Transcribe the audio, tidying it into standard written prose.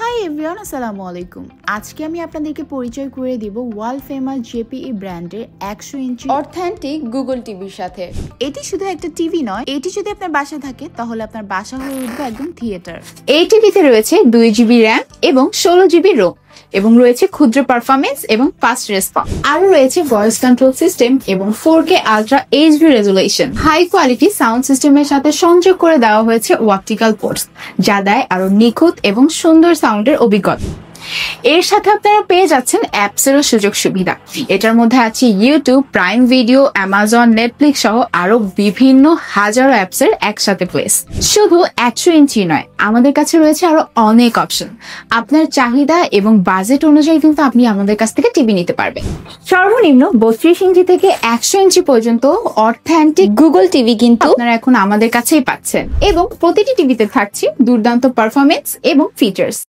Hi everyone, আসসালামু আলাইকুম। আজকে আমি আপনাদেরকে পরিচয় করে দিব ওয়ার্ল্ড ফেমাস জেপিই ব্র্যান্ডের 100 ইঞ্চি অথেন্টিক গুগল টিভির সাথে। এটি শুধু একটা টিভি নয়, এটি যদি আপনার বাসা থাকে তাহলে আপনার বাসা হয়ে উঠবে একদম থিয়েটার। এই টিভিতে রয়েছে 2GB র্যাম এবং 16GB রোম, এবং রয়েছে ক্ষুদ্র পারফরমেন্স এবং ফাস্ট রেসপন্স। আরও রয়েছে ভয়েস কন্ট্রোল সিস্টেম এবং 4K ultra HD resolution. High quality sound সিস্টেমের সাথে সংযোগ করে দেওয়া হয়েছে অপটিক্যাল পোর্টস, যা দেয় আরো নিখুঁত এবং সুন্দর সাউন্ডের অভিজ্ঞতা। এর সাথে আপনারা পেয়ে যাচ্ছেন অ্যাপসেরও সুযোগ সুবিধা। এটার মধ্যে আছে YouTube, prime video, Amazon, Netflix সহ আরো বিভিন্ন হাজারো অ্যাপসের একসাথে প্লেস। শুধু 100 ইঞ্চি নয়, আমাদের কাছে রয়েছে আরো অনেক অপশন। আপনার চাহিদা এবং বাজেট অনুযায়ী কিন্তু আপনি আমাদের কাছ থেকে টিভি নিতে পারবেন। সর্বনিম্ন 32 ইঞ্চি থেকে 100 ইঞ্চি পর্যন্ত অথেন্টিক গুগল টিভি কিন্তু আপনারা এখন আমাদের কাছেই পাচ্ছেন, এবং প্রতিটি টিভিতে থাকছে দুর্দান্ত পারফরমেন্স এবং ফিচার্স।